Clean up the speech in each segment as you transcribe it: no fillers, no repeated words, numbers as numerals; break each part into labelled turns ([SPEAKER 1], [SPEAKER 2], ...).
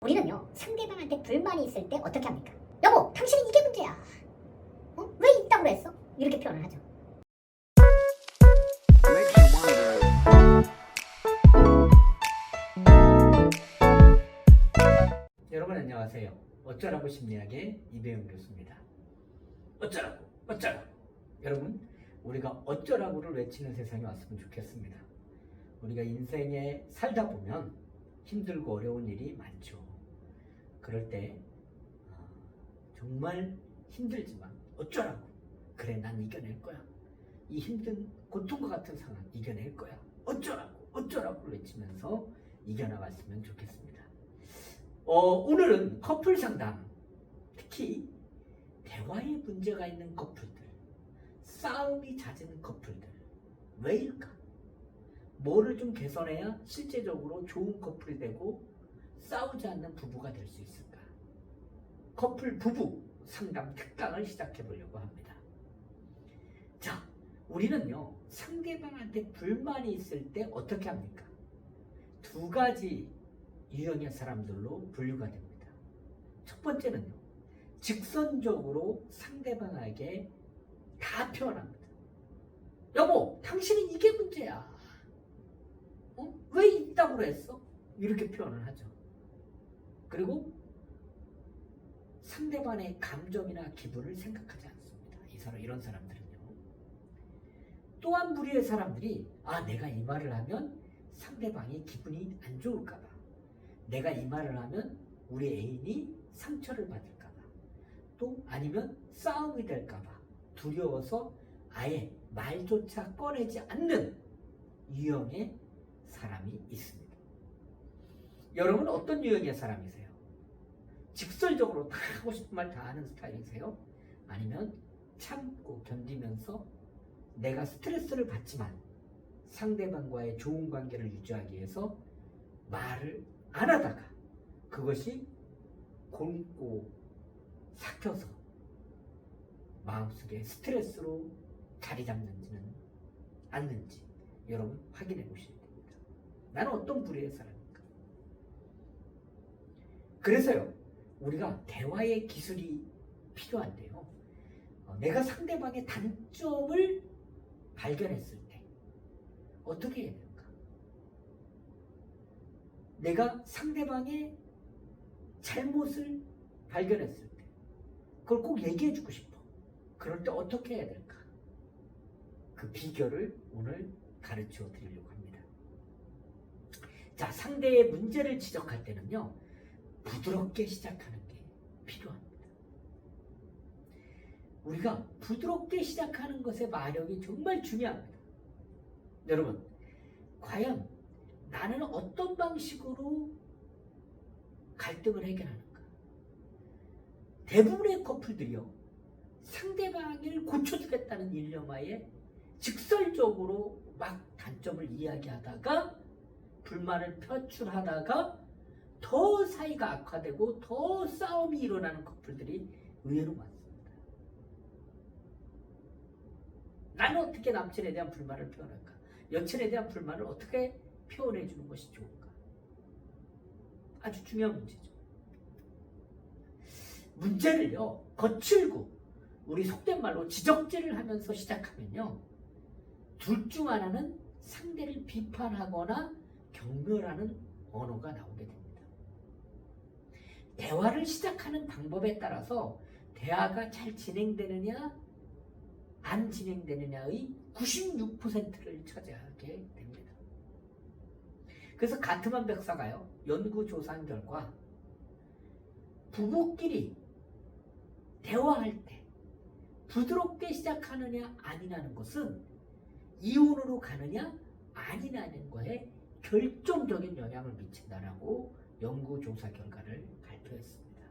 [SPEAKER 1] 우리는요, 상대방한테 불만이 있을 때 어떻게 합니까? 여보, 당신은 이게 문제야. 왜 이따구로 했어? 이렇게 표현을 하죠.
[SPEAKER 2] 여러분 안녕하세요. 어쩌라고 심리학의 이배용 교수입니다. 어쩌라고. 여러분, 우리가 어쩌라고를 외치는 세상이 왔으면 좋겠습니다. 우리가 인생에 살다 보면 힘들고 어려운 일이 많죠. 그럴 때 정말 힘들지만 어쩌라고, 그래 난 이겨낼 거야. 이 힘든 고통과 같은 상황 이겨낼 거야. 어쩌라고 외치면서 이겨나갔으면 좋겠습니다. 오늘은 커플 상담, 특히 대화에 문제가 있는 커플들, 싸움이 잦은 커플들, 왜일까? 뭐를 좀 개선해야 실제적으로 좋은 커플이 되고 싸우지 않는 부부가 될 수 있을까? 커플 부부 상담 특강을 시작해 보려고 합니다. 자, 우리는요, 상대방한테 불만이 있을 때 어떻게 합니까? 두 가지 유형의 사람들로 분류가 됩니다. 첫 번째는요, 직선적으로 상대방에게 다 표현합니다. 여보, 당신은 이게 문제야. 왜 이따구로 했어? 이렇게 표현을 하죠. 그리고 상대방의 감정이나 기분을 생각하지 않습니다. 이런 사람들은요. 또한 무리의 사람들이 내가 이 말을 하면 상대방이 기분이 안 좋을까봐, 내가 이 말을 하면 우리 애인이 상처를 받을까봐, 또 아니면 싸움이 될까봐 두려워서 아예 말조차 꺼내지 않는 유형의 사람이 있습니다. 여러분 어떤 유형의 사람이세요? 직설적으로 다 하고 싶은 말 다 하는 스타일이세요? 아니면 참고 견디면서 내가 스트레스를 받지만 상대방과의 좋은 관계를 유지하기 위해서 말을 안 하다가 그것이 곪고 삭혀서 마음속에 스트레스로 자리 잡는지는 않는지 여러분 확인해 보셔야 됩니다. 나는 어떤 부류의 사람입니까? 그래서요, 우리가 대화의 기술이 필요한데요, 내가 상대방의 단점을 발견했을 때 어떻게 해야 될까? 내가 상대방의 잘못을 발견했을 때 그걸 꼭 얘기해 주고 싶어. 그럴 때 어떻게 해야 될까? 그 비결을 오늘 가르쳐 드리려고 합니다. 자, 상대의 문제를 지적할 때는요, 부드럽게 시작하는 게 필요합니다. 우리가 부드럽게 시작하는 것의 마력이 정말 중요합니다. 여러분, 과연 나는 어떤 방식으로 갈등을 해결하는가? 대부분의 커플들이요, 상대방을 고쳐주겠다는 일념하에 직설적으로 막 단점을 이야기하다가 불만을 표출하다가 더 사이가 악화되고 더 싸움이 일어나는 커플들이 의외로 많습니다. 나는 어떻게 남친에 대한 불만을 표현할까? 여친에 대한 불만을 어떻게 표현해 주는 것이 좋을까? 아주 중요한 문제죠. 문제를요, 거칠고 우리 속된 말로 지적질을 하면서 시작하면요, 둘 중 하나는 상대를 비판하거나 경멸하는 언어가 나오게 됩니다. 대화를 시작하는 방법에 따라서 대화가 잘 진행되느냐 안 진행되느냐의 96%를 차지하게 됩니다. 그래서 가트만 박사가요, 연구조사한 결과 부부끼리 대화할 때 부드럽게 시작하느냐 아니냐는 것은 이혼으로 가느냐 아니냐는 거에 결정적인 영향을 미친다라고 연구조사 결과를 발표했습니다.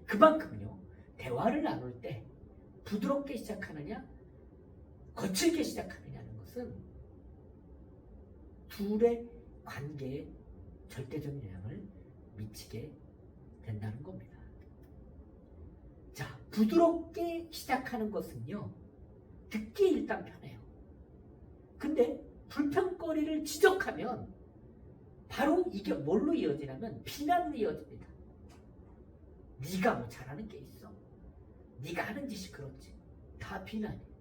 [SPEAKER 2] 그만큼요, 대화를 나눌 때 부드럽게 시작하느냐 거칠게 시작하느냐는 것은 둘의 관계에 절대적인 영향을 미치게 된다는 겁니다. 자, 부드럽게 시작하는 것은요, 듣기 일단 편해요. 근데 불평거리를 지적하면 바로 이게 뭘로 이어지냐면 비난으로 이어집니다. 네가 뭐 잘하는 게 있어? 네가 하는 짓이 그렇지. 다 비난이에요.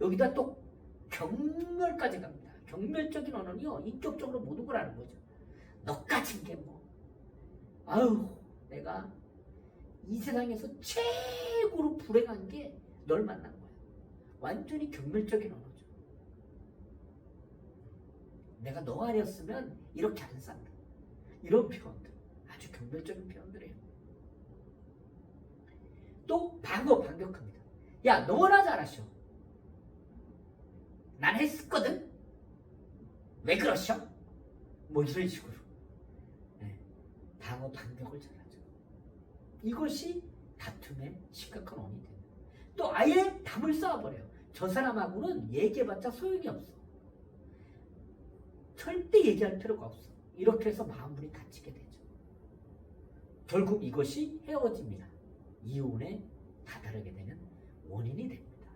[SPEAKER 2] 여기다 또 경멸까지 갑니다. 경멸적인 언어는요, 인격적으로 모든 걸 아는 거죠. 너까진 게 뭐. 아유, 내가 이 세상에서 최고로 불행한 게 널 만난 거야. 완전히 경멸적인 언어죠. 내가 너 아니었으면 이렇게 안 산다. 이런 표현들. 아주 경멸적인 표현들이에요. 또 반격합니다. 야, 너나 잘하셔. 난 했었거든. 왜 그러셔? 뭐 이런 식으로. 네. 반격을 잘하죠. 이것이 다툼의 심각한 원인이 됩니다. 또 아예 담을 쌓아버려요. 저 사람하고는 얘기해봤자 소용이 없어. 절대 얘기할 필요가 없어. 이렇게 해서 마음문이 닫히게 되죠. 결국 이것이 헤어집니다. 이혼에 다다르게 되는 원인이 됩니다.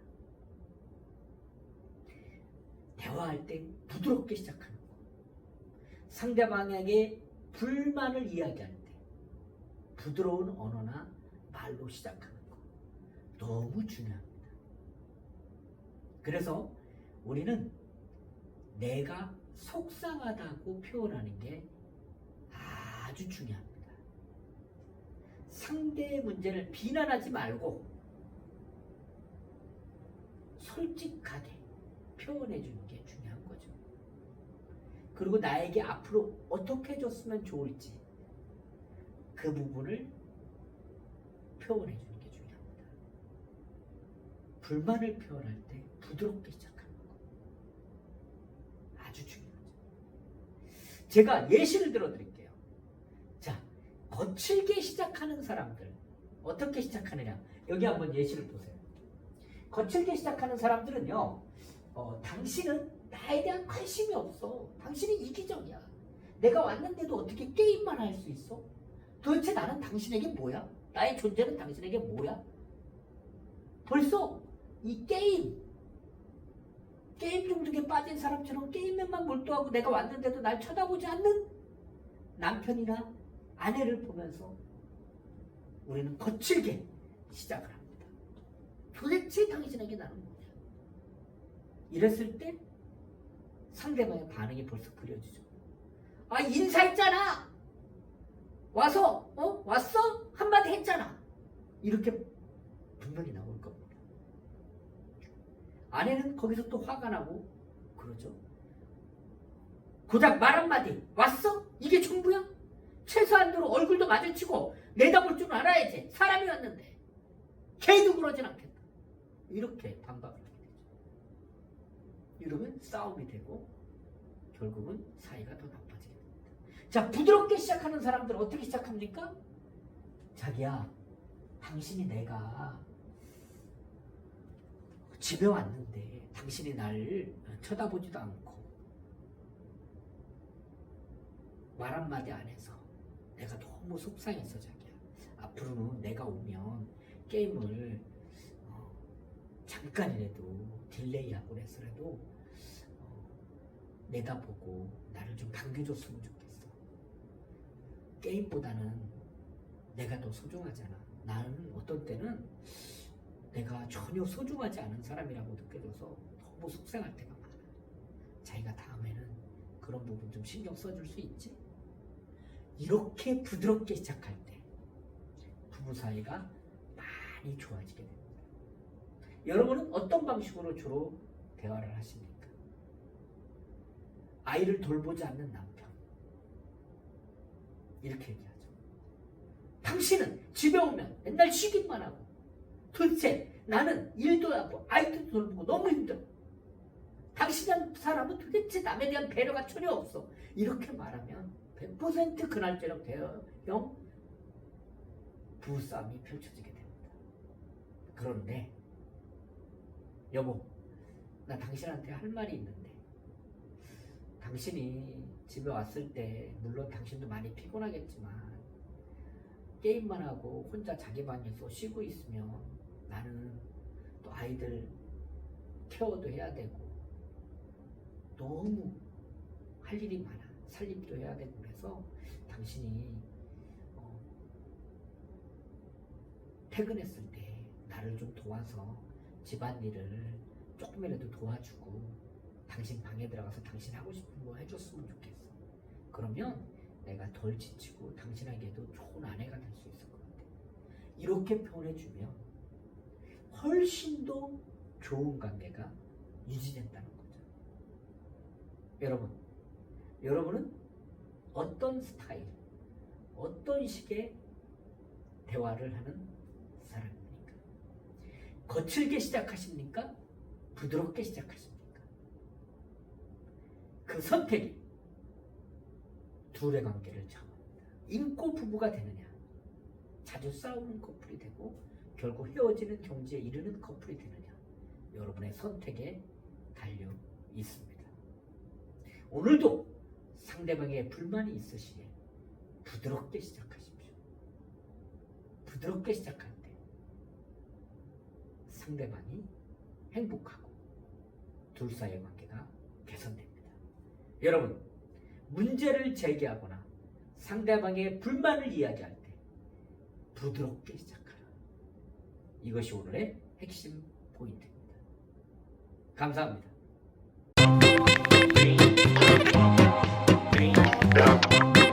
[SPEAKER 2] 대화할 때 부드럽게 시작하는 것. 상대방에게 불만을 이야기할 때 부드러운 언어나 말로 시작하는 것. 너무 중요합니다. 그래서 우리는 내가 속상하다고 표현하는 게 아주 중요합니다. 상대의 문제를 비난하지 말고 솔직하게 표현해 주는 게 중요한 거죠. 그리고 나에게 앞으로 어떻게 해줬으면 좋을지 그 부분을 표현해 주는 게 중요합니다. 불만을 표현할 때 부드럽게 시작하는 거 아주 중요하죠. 제가 예시를 들어 드릴게요. 자, 거칠게 시작하는 사람들 어떻게 시작하느냐, 여기 한번 예시를 보세요. 거칠게 시작하는 사람들은요, 당신은 나에 대한 관심이 없어. 당신은 이기적이야. 내가 왔는데도 어떻게 게임만 할 수 있어? 도대체 나는 당신에게 뭐야? 나의 존재는 당신에게 뭐야? 벌써 이 게임 중독에 빠진 사람처럼 게임에만 몰두하고 내가 왔는데도 날 쳐다보지 않는 남편이나 아내를 보면서 우리는 거칠게 시작을 합니다. 도대체 당신에게 나는 뭐냐? 이랬을 때 상대방의 반응이 벌써 그려지죠. 아, 인사했잖아. 와서 왔어? 한마디 했잖아. 이렇게 분명히 나올 겁니다. 아내는 거기서 또 화가 나고 그러죠. 고작 말 한마디 왔어? 이게 전부야? 최소한도로 얼굴도 마주치고 내다볼 줄 알아야지. 사람이 왔는데 걔도 그러진 않겠다. 이렇게 반박을 하게 되죠. 이러면 싸움이 되고 결국은 사이가 더 나빠지게 됩니다. 자, 부드럽게 시작하는 사람들 어떻게 시작합니까? 자기야, 당신이 내가 집에 왔는데 당신이 날 쳐다보지도 않고 말 한마디 안 해서 내가 너무 속상했어. 자기야, 앞으로는 내가 오면 게임을 잠깐이라도 딜레이하고 해서라도 내다보고 나를 좀 반겨줬으면 좋겠어. 게임보다는 내가 더 소중하잖아. 나는 어떤 때는 내가 전혀 소중하지 않은 사람이라고 느껴져서 너무 속상할 때가 많아. 자기가 다음에는 그런 부분 좀 신경 써줄 수 있지? 이렇게 부드럽게 시작할 때 부부 사이가 많이 좋아지게 됩니다. 여러분은 어떤 방식으로 주로 대화를 하십니까? 아이를 돌보지 않는 남편, 이렇게 얘기하죠. 당신은 집에 오면 맨날 쉬기만 하고 도대체 나는 일도 하고 아이도 돌보고 너무 힘들어. 당신이란 사람은 도대체 남에 대한 배려가 전혀 없어. 이렇게 말하면 100% 그날저녁 대형 부부싸움이 펼쳐지게 됩니다. 그런데 여보, 나 당신한테 할 말이 있는데 당신이 집에 왔을 때 물론 당신도 많이 피곤하겠지만 게임만 하고 혼자 자기 방에서 쉬고 있으면 나는 또 아이들 케어도 해야 되고 너무 할 일이 많아. 살림도 해야 되고 그래서 당신이 퇴근했을 때 나를 좀 도와서 집안일을 조금이라도 도와주고 당신 방에 들어가서 당신 하고 싶은 거 해줬으면 좋겠어. 그러면 내가 덜 지치고 당신에게도 좋은 아내가 될 수 있을 것 같아. 이렇게 표현해주면 훨씬 더 좋은 관계가 유지된다는 거죠. 여러분은 어떤 스타일, 어떤 식의 대화를 하는 사람입니까? 거칠게 시작하십니까? 부드럽게 시작하십니까? 그 선택이 둘의 관계를 정합니다. 인고 부부가 되느냐, 자주 싸우는 커플이 되고 결국 헤어지는 경지에 이르는 커플이 되느냐, 여러분의 선택에 달려 있습니다. 오늘도 상대방의 불만이 있으시에 부드럽게 시작하십시오. 부드럽게 시작할 때 상대방이 행복하고 둘 사이의 관계가 개선됩니다. 여러분, 문제를 제기하거나 상대방의 불만을 이야기할 때 부드럽게 시작하라. 이것이 오늘의 핵심 포인트입니다. 감사합니다.
[SPEAKER 3] Yeah.